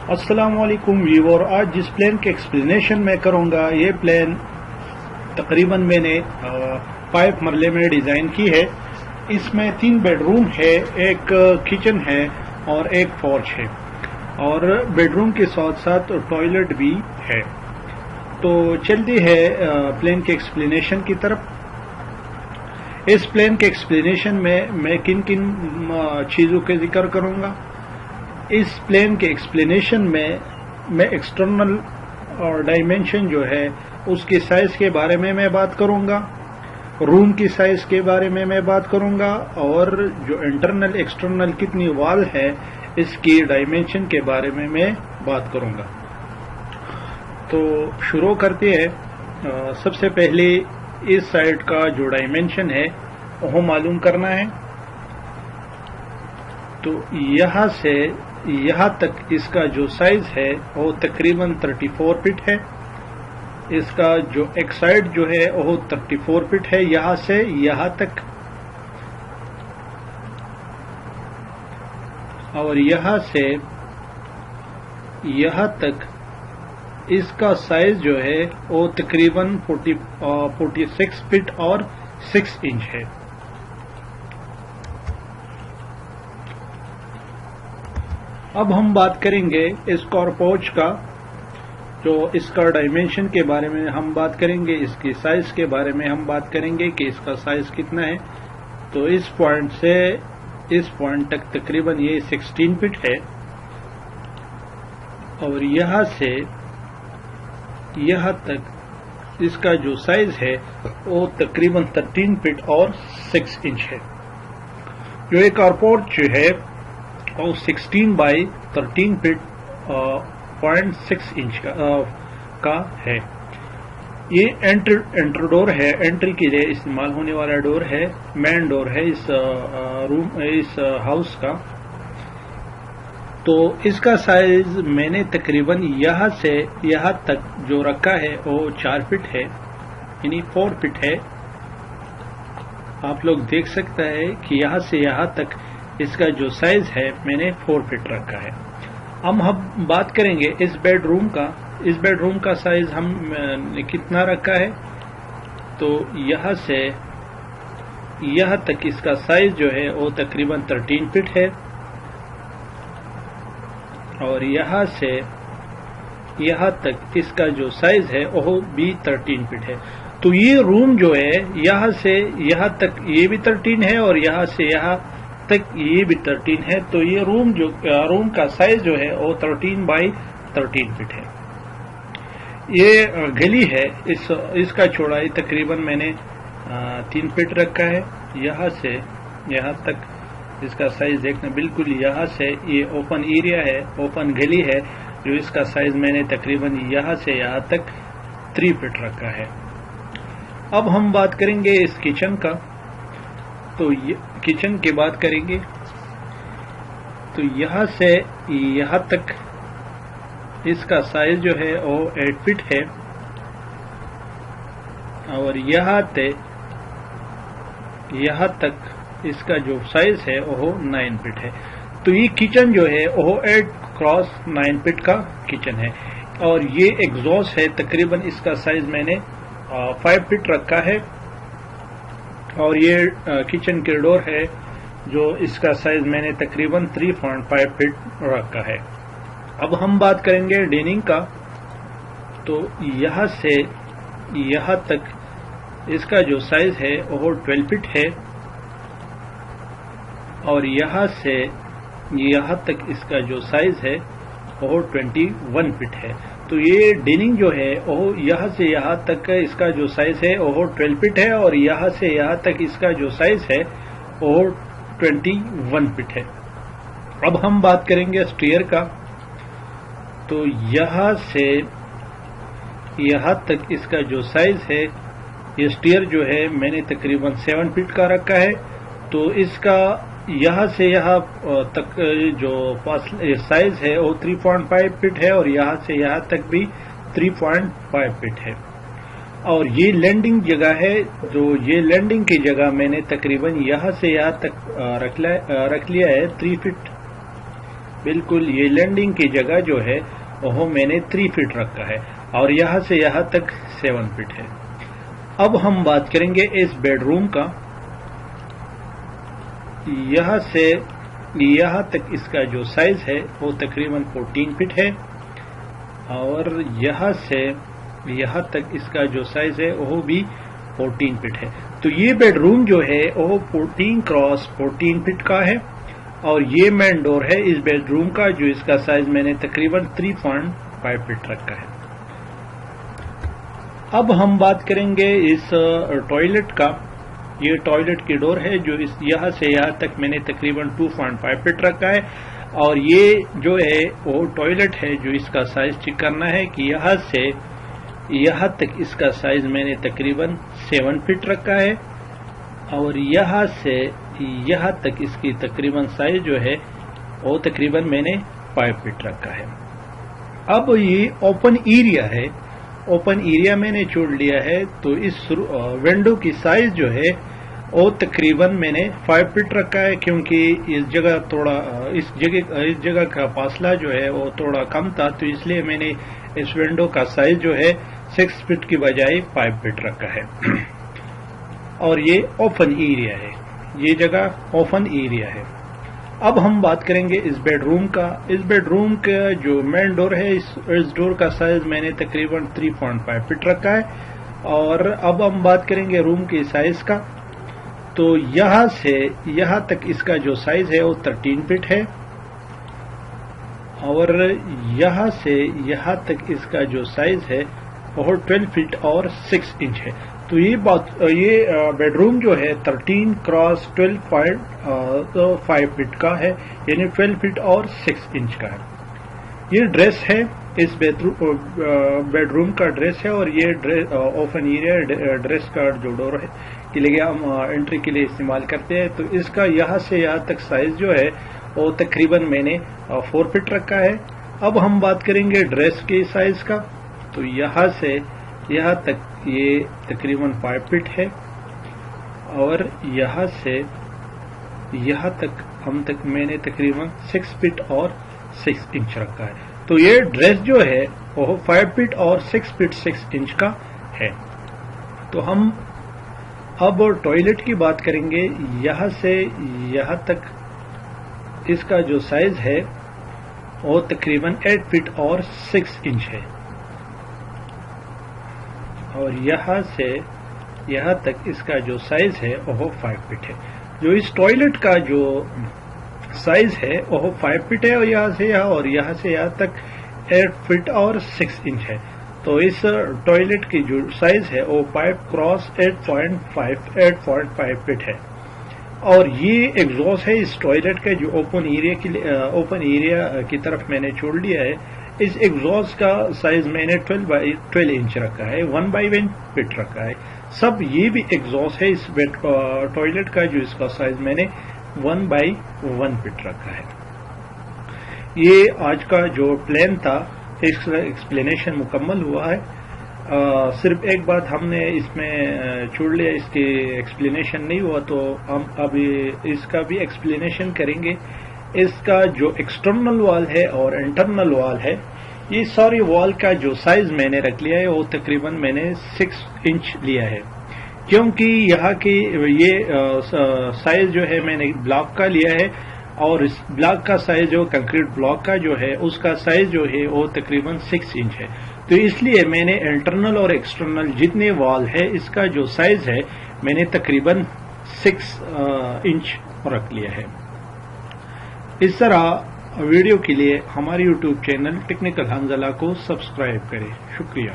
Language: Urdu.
السلام علیکم ویور، آج جس پلین کے ایکسپلینیشن میں کروں گا یہ پلین تقریباً میں نے 5 مرلے میں ڈیزائن کی ہے۔ اس میں 3 بیڈ روم ہے، ایک کچن ہے اور ایک پورچ ہے، اور بیڈ روم کے ساتھ ساتھ ٹوائلٹ بھی ہے۔ تو چلتی ہے پلین کے ایکسپلینیشن کی طرف۔ اس پلین کے ایکسپلینیشن میں کن چیزوں کے ذکر کروں گا۔ اس پلین کے ایکسپلینیشن میں ایکسٹرنل ڈائمینشن جو ہے اس کی سائز کے بارے میں بات کروں گا، روم کی سائز کے بارے میں بات کروں گا، اور جو انٹرنل ایکسٹرنل کتنی وال ہے اس کی ڈائمینشن کے بارے میں بات کروں گا۔ تو شروع کرتے ہیں۔ سب سے پہلے اس سائڈ کا جو ڈائمینشن ہے وہ معلوم کرنا ہے۔ تو یہاں سے یہاں تک اس کا جو سائز ہے وہ تقریباً 34 فٹ ہے۔ اس کا جو ایک سائڈ جو ہے وہ 34 فٹ ہے، یہاں سے یہاں تک، اور یہاں سے یہاں تک اس کا سائز جو ہے وہ تقریباً 46 فٹ اور 6 انچ ہے۔ اب ہم بات کریں گے اس کارپورچ کا، جو اس کا ڈائمینشن کے بارے میں ہم بات کریں گے، اس کی سائز کے بارے میں ہم بات کریں گے کہ اس کا سائز کتنا ہے۔ تو اس پوائنٹ سے اس پوائنٹ تک تقریباً یہ 16 فٹ ہے، اور یہاں سے یہاں تک اس کا جو سائز ہے وہ تقریباً 13 فٹ اور 6 انچ ہے۔ جو ایک کارپورچ ہے اور 16 بائی 13 فٹ 0.6 انچ کا ہے۔ یہ انٹر ڈور ہے، انٹری کے لیے استعمال ہونے والا ڈور ہے، مین ڈور ہے اس ہاؤس کا۔ تو اس کا سائز میں نے تقریباً یہاں سے یہاں تک جو رکھا ہے وہ 4 فٹ ہے، یعنی 4 فٹ ہے۔ آپ لوگ دیکھ سکتا ہے کہ یہاں سے یہاں تک اس کا جو سائز ہے میں نے 4 فٹ رکھا ہے۔ اب ہم بات کریں گے اس بیڈ روم کا۔ اس بیڈ روم کا سائز ہم نے کتنا رکھا ہے۔ تو یہاں سے یہاں تک اس کا سائز جو ہے وہ تقریباً 13 فٹ ہے، اور یہاں سے یہاں تک اس کا جو سائز ہے وہ بھی 13 فٹ ہے۔ تو یہ روم جو ہے یہاں سے یہاں تک یہ بھی 13 ہے، اور یہاں سے یہاں تک یہ بھی 13 ہے۔ تو یہ روم کا سائز جو ہے وہ 13 بائی 13 فٹ ہے۔ یہ گلی ہے، اس کا چوڑائی تقریباً میں نے 3 فٹ رکھا ہے۔ یہاں سے یہاں تک اس کا سائز دیکھنا، بالکل یہاں سے یہ اوپن ایریا ہے، اوپن گلی ہے، جو اس کا سائز میں نے تقریباً یہاں سے یہاں تک 3 فٹ رکھا ہے۔ اب ہم بات کریں گے اس کچن کا۔ تو کچن کی بات کریں گے تو یہاں سے یہاں تک اس کا سائز جو ہے وہ 8 فٹ ہے، اور یہاں تک اس کا جو سائز ہے وہ 9 فٹ ہے۔ تو یہ کچن جو ہے وہ 8x9 فٹ کا کچن ہے، اور یہ ایگزاسٹ ہے، تقریباً اس کا سائز میں نے 5 فٹ رکھا ہے، اور یہ کچن کریڈور ہے جو اس کا سائز میں نے تقریباً 3.5 فٹ رکھا ہے۔ اب ہم بات کریں گے ڈائننگ کا۔ تو یہاں سے یہاں تک اس کا جو سائز ہے وہ 12 فٹ ہے، اور یہاں سے یہاں تک اس کا جو سائز ہے وہ 21 فٹ ہے۔ تو یہ ڈائننگ جو ہے وہ یہاں سے یہاں تک اس کا جو سائز ہے وہ 12 فٹ ہے، اور یہاں سے یہاں تک اس کا جو سائز ہے وہ 21 فٹ ہے۔ اب ہم بات کریں گے اسٹیئر کا۔ تو یہاں سے یہاں تک اس کا جو سائز ہے، یہ اسٹیئر جو ہے میں نے تقریباً 7 فٹ کا رکھا ہے۔ تو اس کا یہاں سے یہاں تک جو سائز ہے وہ 3.5 فٹ ہے، اور یہاں سے یہاں تک بھی 3.5 فٹ ہے۔ اور یہ لینڈنگ جگہ ہے، جو یہ لینڈنگ کی جگہ میں نے تقریباً یہاں سے یہاں تک رکھ لیا ہے 3 فٹ، بالکل یہ لینڈنگ کی جگہ جو ہے وہ میں نے 3 فٹ رکھا ہے اور یہاں سے یہاں تک 7 فٹ ہے. اب ہم بات کریں گے اس بیڈ روم کا. یہاں سے یہاں تک اس کا جو سائز ہے وہ تقریباً 14 فٹ ہے اور یہاں سے یہاں تک اس کا جو سائز ہے وہ بھی 14 فٹ ہے. تو یہ بیڈ روم جو ہے وہ 14 × 14 فٹ کا ہے اور یہ مین ڈور ہے اس بیڈ روم کا جو اس کا سائز میں نے تقریباً 3.5 فٹ رکھا ہے. اب ہم بات کریں گے اس ٹوائلٹ کا. یہ ٹوائلٹ کی ڈور ہے جو یہاں سے یہاں تک میں نے تقریباً 2.5 فٹ رکھا ہے اور یہ جو ہے وہ ٹوائلٹ ہے جو اس کا سائز چیک کرنا ہے کہ یہاں سے یہاں تک اس کا سائز میں نے تقریباً 7 فٹ رکھا ہے اور یہاں سے یہاں تک اس کی تقریباً سائز جو ہے وہ تقریباً میں نے 5 فٹ رکھا ہے. اب یہ اوپن ایریا ہے. اوپن ایریا میں نے چھوڑ لیا ہے تو اس ونڈو کی سائز جو ہے وہ تقریباً میں نے 5 فٹ رکھا ہے کیونکہ اس جگہ کا فاصلہ جو ہے وہ تھوڑا کم تھا تو اس لیے میں نے اس ونڈو کا سائز جو ہے 6 فٹ کی بجائے 5 فٹ رکھا ہے. اور یہ اوپن ایریا ہے. یہ جگہ اوپن ایریا ہے. اب ہم بات کریں گے اس بیڈ روم کا. اس بیڈ روم کا جو مین ڈور ہے اس ڈور کا سائز میں نے تقریباً 3.5 فٹ رکھا ہے اور اب ہم بات کریں گے روم کی سائز کا. تو یہاں سے یہاں تک اس کا جو سائز ہے وہ 13 فٹ ہے اور یہاں سے یہاں تک اس کا جو سائز ہے وہ 12 فٹ اور 6 انچ ہے. تو یہ بیڈ روم جو ہے 13 × 12.5 فٹ کا ہے یعنی 12 فٹ اور 6 انچ کا ہے. یہ ڈریس ہے اس بیڈ روم کا ڈریس ہے اور یہ اوپن ایریا ڈریس کا جو ڈور ہے کے لیے ہم انٹری کے لیے استعمال کرتے ہیں. تو اس کا یہاں سے یہاں تک سائز جو ہے وہ تقریباً میں نے 4 فٹ رکھا ہے. اب ہم بات کریں گے ڈریس کے سائز کا. تو یہاں سے یہاں تک یہ تقریباً 5 فٹ ہے اور یہاں سے یہاں تک میں نے تقریباً 6 فٹ اور 6 انچ رکھا ہے. تو یہ ڈریس جو ہے وہ 5 فٹ اور 6 فٹ 6 انچ کا ہے. تو ہم اب ٹوائلٹ کی بات کریں گے. یہاں سے یہاں تک اس کا جو سائز ہے وہ تقریباً 8 فٹ اور 6 انچ ہے اور یہاں سے یہاں تک اس کا جو سائز ہے وہ 5 فٹ ہے. جو اس ٹوائلٹ کا جو سائز ہے وہ 5 فٹ ہے اور یہاں سے یہاں تک 8 فٹ اور 6 انچ ہے. تو اس ٹوائلٹ کی جو سائز ہے وہ 5 × 8.5 فٹ ہے اور یہ ایگزوسٹ ہے اس ٹوائلٹ کا جو اوپن ایریا کی طرف میں نے چھوڑ لیا ہے. اس ایگزوسٹ کا سائز میں نے 12 انچ رکھا ہے 1/1 فٹ رکھا ہے. سب یہ بھی ایگزوسٹ ہے اس ٹوائلٹ کا جو اس کا سائز میں نے 1/1 فٹ رکھا ہے. یہ آج کا جو پلان تھا اس کا ایکسپلینیشن مکمل ہوا ہے. صرف ایک بات ہم نے اس میں چھوڑ لیا, اس کی ایکسپلینیشن نہیں ہوا تو ہم اب اس کا بھی ایکسپلینیشن کریں گے. اس کا جو ایکسٹرنل وال ہے اور انٹرنل وال ہے یہ ساری وال کا جو سائز میں نے رکھ لیا ہے وہ تقریباً میں نے 6 انچ لیا ہے کیونکہ یہاں کی یہ سائز جو ہے میں نے بلاک کا لیا ہے اور اس بلاک کا سائز جو کنکریٹ بلاک کا جو ہے اس کا سائز جو ہے وہ تقریباً 6 انچ ہے. تو اس لیے میں نے انٹرنل اور ایکسٹرنل جتنے وال ہے اس کا جو سائز ہے میں نے تقریباً 6 انچ رکھ لیا ہے. اس طرح ویڈیو کے لیے ہماری یوٹیوب چینل ٹیکنیکل حنزلہ کو سبسکرائب کریں. شکریہ.